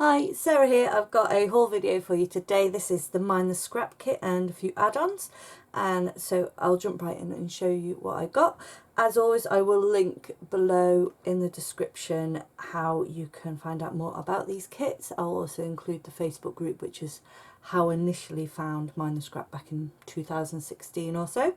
Hi, Sarah here. I've got a haul video for you today. This is the Mind the Scrap kit and a few add-ons, and so I'll jump right in and show you what I got. As always, I will link below in the description how you can find out more about these kits. I'll also include the Facebook group, which is how I initially found Mind the Scrap back in 2016 or so,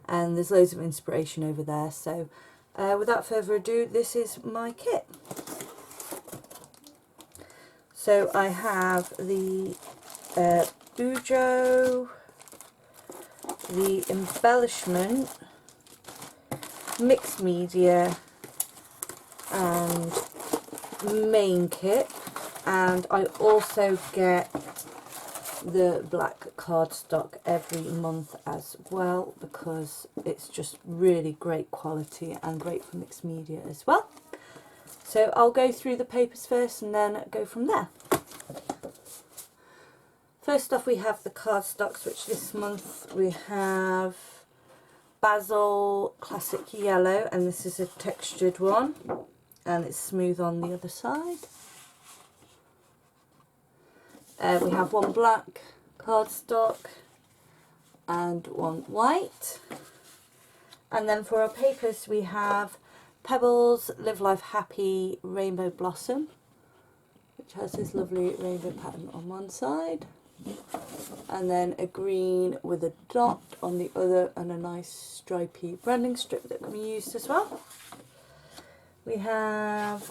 and there's loads of inspiration over there. So without further ado, this is my kit. So I have the Bujo, the embellishment, mixed media and main kit, and I also get the black cardstock every month as well because it's just really great quality and great for mixed media as well. So I'll go through the papers first and then go from there. First off, we have the cardstocks, which this month we have Basil Classic Yellow, and this is a textured one and it's smooth on the other side. We have one black cardstock and one white. And then for our papers we have Pebbles Live Life Happy Rainbow Blossom, which has this lovely rainbow pattern on one side, and then a green with a dot on the other and a nice stripy branding strip that can be used as well. We have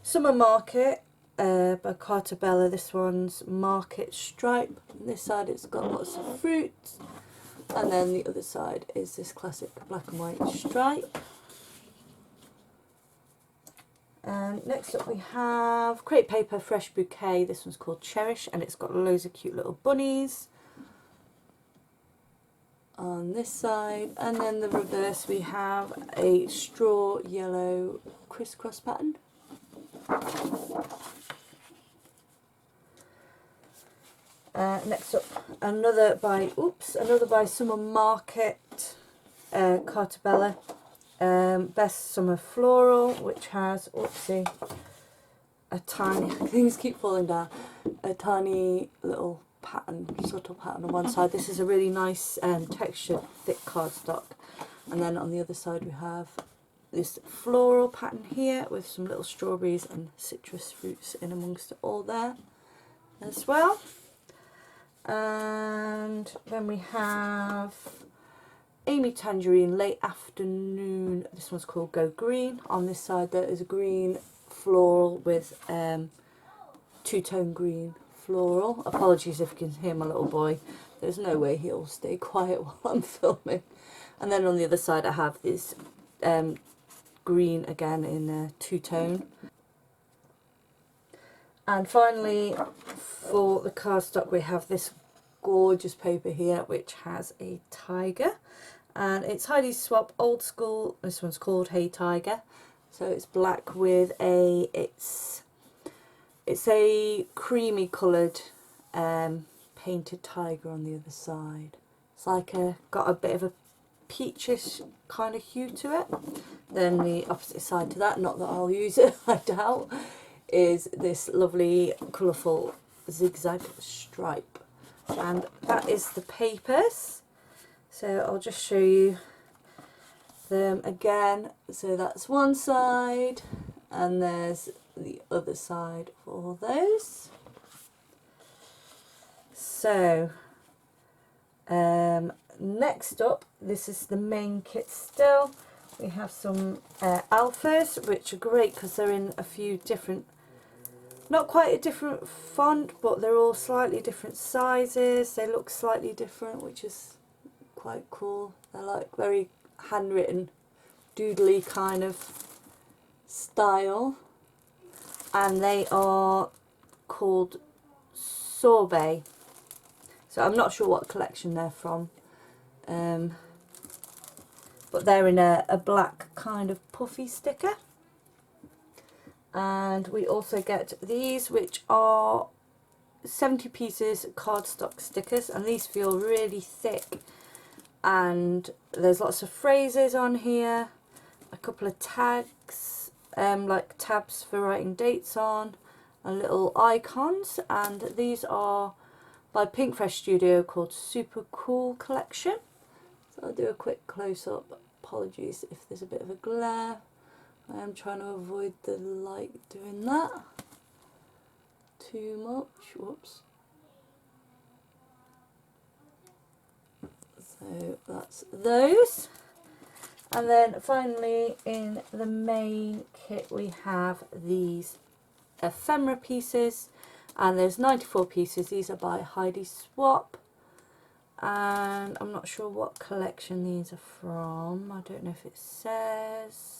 Summer Market by Cartabella. This one's market stripe. On this side it's got lots of fruits, and then the other side is this classic black and white stripe. And next up we have Crepe Paper Fresh Bouquet. This one's called Cherish, and it's got loads of cute little bunnies on this side. And then the reverse, we have a straw yellow crisscross pattern. Next up, another by Summer Market, Cartabella. Best Summer Floral, which has, a tiny, things keep falling down, a tiny little pattern, subtle pattern on one side. This is a really nice textured thick cardstock, and then on the other side we have this floral pattern here with some little strawberries and citrus fruits in amongst it all there as well. And then we have Amy Tangerine Late Afternoon. This one's called Go Green. On this side there is a green floral with two-tone green floral. Apologies if you can hear my little boy. There's no way he'll stay quiet while I'm filming. And then on the other side I have this green again in two-tone. And finally, for the cardstock, we have this gorgeous paper here which has a tiger, and it's Heidi Swap Old School. This one's called Hey Tiger. So it's black with it's a creamy coloured painted tiger on the other side. It's like got a bit of a peachish kind of hue to it. Then the opposite side to that, not that I'll use it, I doubt, is this lovely colourful zigzag stripe. And that is the papers. So I'll just show you them again. So that's one side, and there's the other side for all those. So next up, this is the main kit still. We have some alphas, which are great because they're in a few different, not quite a different font, but they're all slightly different sizes. They look slightly different, which is quite cool. They're like very handwritten, doodly kind of style. And they are called Sorbet. So I'm not sure what collection they're from. But they're in a black kind of puffy sticker. And we also get these, which are 70 pieces cardstock stickers, and these feel really thick, and there's lots of phrases on here, a couple of tags, like tabs for writing dates on, and little icons, and these are by Pink Fresh Studio called Super Cool Collection. So I'll do a quick close-up. Apologies if there's a bit of a glare. I am trying to avoid the light doing that too much. Whoops. So that's those. And then finally in the main kit we have these ephemera pieces, and there's 94 pieces. These are by Heidi Swap, and I'm not sure what collection these are from. I don't know if it says.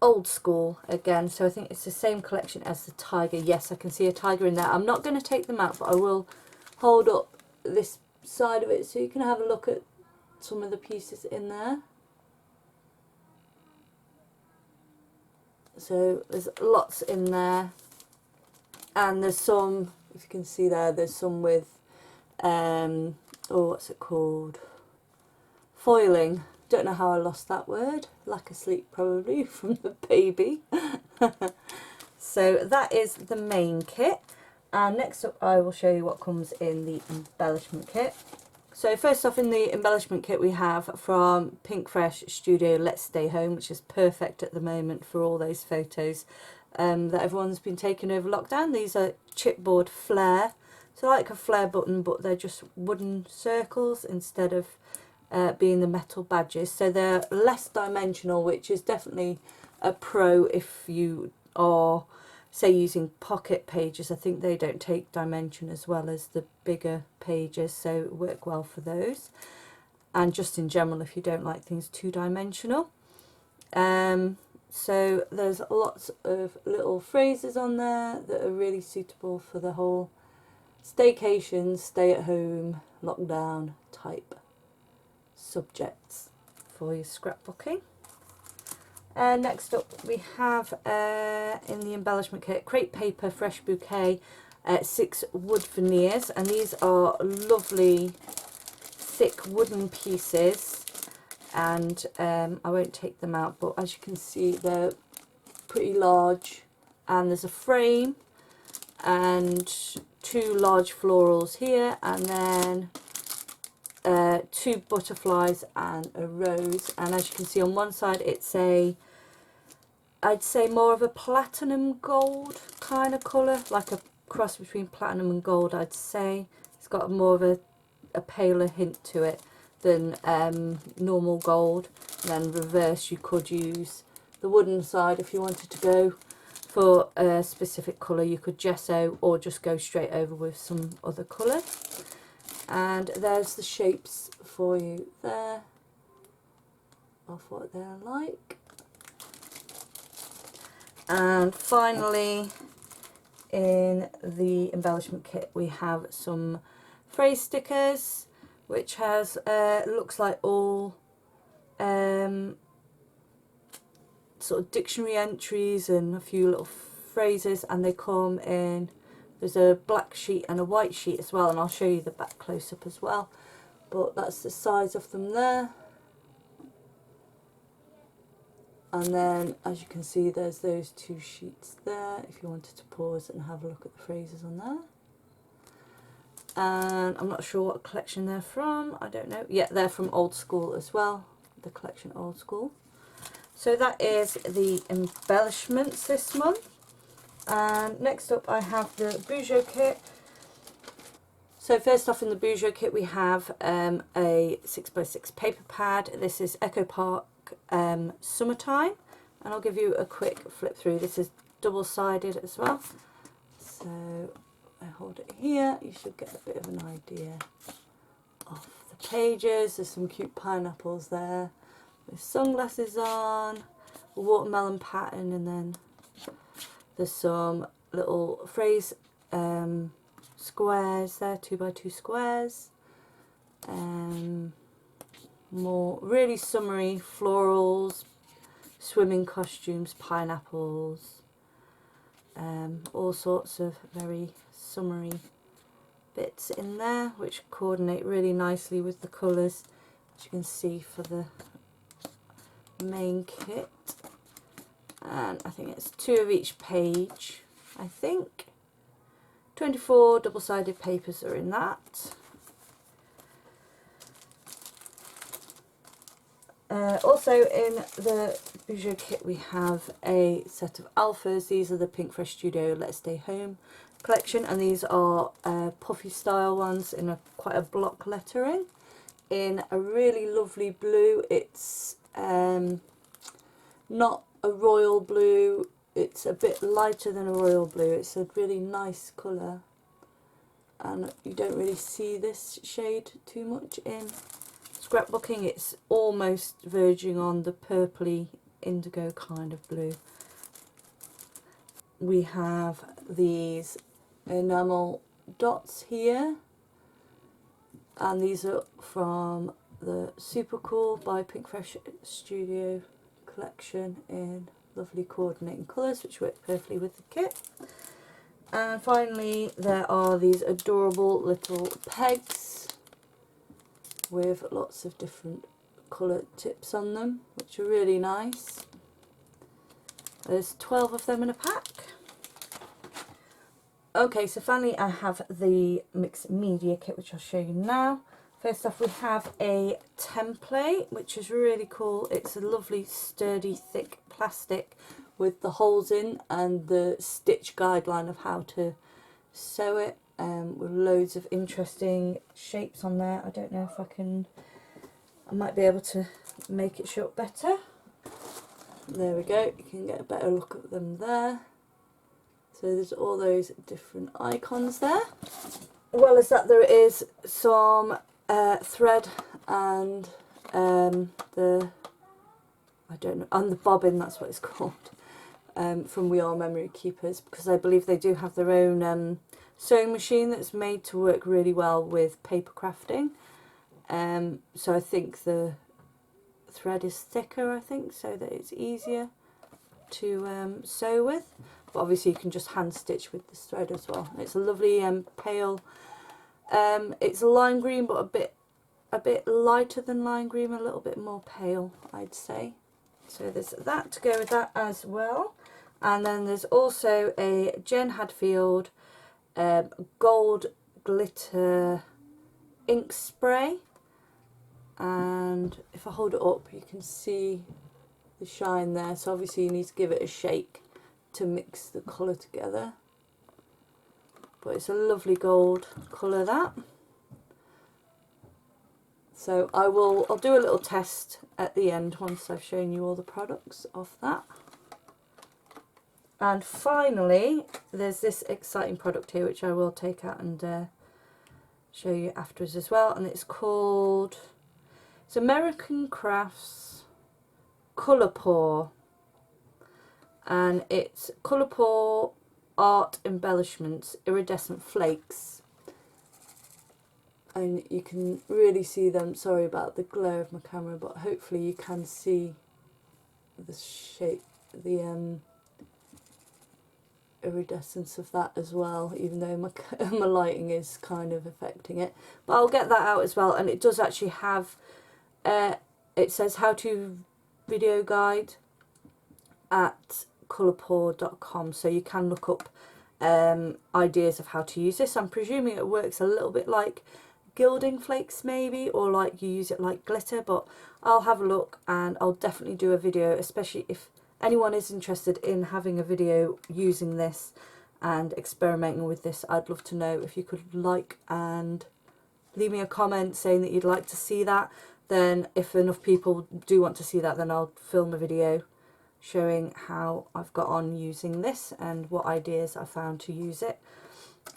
Old School again, so I think it's the same collection as the tiger. Yes, I can see a tiger in there. I'm not going to take them out, but I will hold up this side of it so you can have a look at some of the pieces in there. So there's lots in there, and there's some, if you can see there, there's some with oh, what's it called, foiling. Don't know how I lost that word. Lack of sleep probably from the baby. So that is the main kit, and next up I will show you what comes in the embellishment kit. So first off, in the embellishment kit we have from Pink Fresh Studio Let's Stay Home, which is perfect at the moment for all those photos that everyone's been taking over lockdown. These are chipboard flare, so like a flare button, but they're just wooden circles instead of being the metal badges. So they're less dimensional, which is definitely a pro if you are, say, using pocket pages. I think they don't take dimension as well as the bigger pages, so work well for those. And just in general, if you don't like things two-dimensional. So there's lots of little phrases on there that are really suitable for the whole staycation, stay at home, lockdown type subjects for your scrapbooking. Next up we have in the embellishment kit crepe paper fresh bouquet 6 wood veneers, and these are lovely thick wooden pieces, and I won't take them out, but as you can see they're pretty large, and there's a frame and 2 large florals here, and then 2 butterflies and a rose. And as you can see on one side it's a, I'd say more of a platinum gold kind of colour, like a cross between platinum and gold, I'd say. It's got more of a paler hint to it than normal gold. And then reverse, you could use the wooden side if you wanted to go for a specific colour. You could gesso or just go straight over with some other colour. And there's the shapes for you there of what they're like. And finally in the embellishment kit we have some phrase stickers, which has looks like all sort of dictionary entries and a few little phrases, and they come in, there's a black sheet and a white sheet as well, and I'll show you the back close up as well, but that's the size of them there. And then as you can see there's those 2 sheets there if you wanted to pause and have a look at the phrases on there. And I'm not sure what collection they're from, I don't know. Yeah, they're from Old School as well, the collection Old School. So that is the embellishments this month. And next up I have the Bougeot kit. So first off in the Bougeot kit we have a 6x6 paper pad. This is Echo Park Summertime, and I'll give you a quick flip through. This is double-sided as well. So I hold it here, you should get a bit of an idea of the pages. There's some cute pineapples there with sunglasses on, a watermelon pattern, and then there's some little phrase squares there, 2x2 squares. More really summery florals, swimming costumes, pineapples, all sorts of very summery bits in there, which coordinate really nicely with the colours, as you can see for the main kit. and I think it's 2 of each page. I think 24 double-sided papers are in that. Also in the Bijou kit we have a set of alphas. These are the Pink Fresh Studio Let's Stay Home collection, and these are puffy style ones in quite a block lettering in a really lovely blue. It's not a royal blue, it's a bit lighter than a royal blue. It's a really nice colour, and you don't really see this shade too much in scrapbooking. It's almost verging on the purpley indigo kind of blue. We have these enamel dots here, and these are from the Super Cool by Pink Fresh Studio collection in lovely coordinating colours which work perfectly with the kit. And finally there are these adorable little pegs with lots of different colour tips on them, which are really nice. There's 12 of them in a pack. Okay, so finally I have the mixed media kit, which I'll show you now. First off, we have a template, which is really cool. It's a lovely, sturdy, thick plastic with the holes in and the stitch guideline of how to sew it, with loads of interesting shapes on there. I don't know if I might be able to make it show up better. There we go, you can get a better look at them there. So there's all those different icons there. As well as that, there is some thread and the bobbin, that's what it's called, from We Are Memory Keepers, because I believe they do have their own sewing machine that's made to work really well with paper crafting. So I think the thread is thicker, I think, so that it's easier to sew with. But obviously you can just hand stitch with this thread as well. It's a lovely pale, it's a lime green, but a bit lighter than lime green, a little bit more pale, I'd say. So there's that to go with that as well. And then there's also a Jen Hadfield gold glitter ink spray, and if I hold it up you can see the shine there, so obviously you need to give it a shake to mix the colour together, but it's a lovely gold colour, that. So I'll do a little test at the end once I've shown you all the products of that. And finally there's this exciting product here which I will take out and show you afterwards as well, and it's called, it's American Crafts Colour Pour, and it's Colour Pour Art Embellishments Iridescent Flakes, and you can really see them. Sorry about the glare of my camera, but hopefully you can see the shape, the iridescence of that as well, even though my lighting is kind of affecting it. But I'll get that out as well, and it does actually have, it says how to video guide at colourpour.com, so you can look up ideas of how to use this. I'm presuming it works a little bit like gilding flakes maybe, or like you use it like glitter, but I'll have a look and I'll definitely do a video, especially if anyone is interested in having a video using this and experimenting with this. I'd love to know if you could like and leave me a comment saying that you'd like to see that. Then if enough people do want to see that, then I'll film a video showing how I've got on using this and what ideas I found to use it.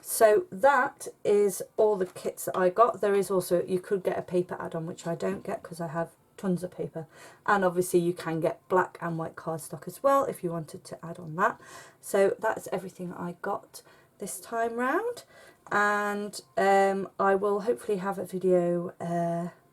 So that is all the kits that I got. There is also, you could get a paper add-on, which I don't get because I have tons of paper, and obviously you can get black and white cardstock as well if you wanted to add on that. So that's everything I got this time round, and I will hopefully have a video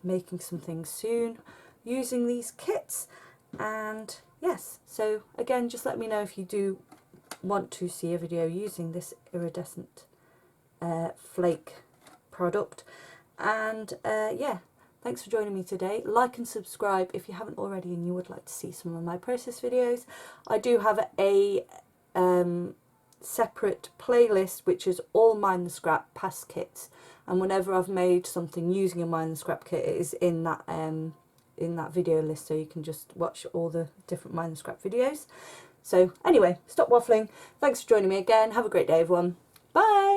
making some things soon using these kits. And yes, so again, just let me know if you do want to see a video using this iridescent flake product. And yeah, Thanks for joining me today. Like and subscribe if you haven't already and you would like to see some of my process videos. I do have a separate playlist which is all Mind the Scrap past kits, and whenever I've made something using a Mind the Scrap kit, it is in that video list, so you can just watch all the different Mind the Scrap videos. So anyway, stop waffling. Thanks for joining me again. Have a great day, everyone. Bye.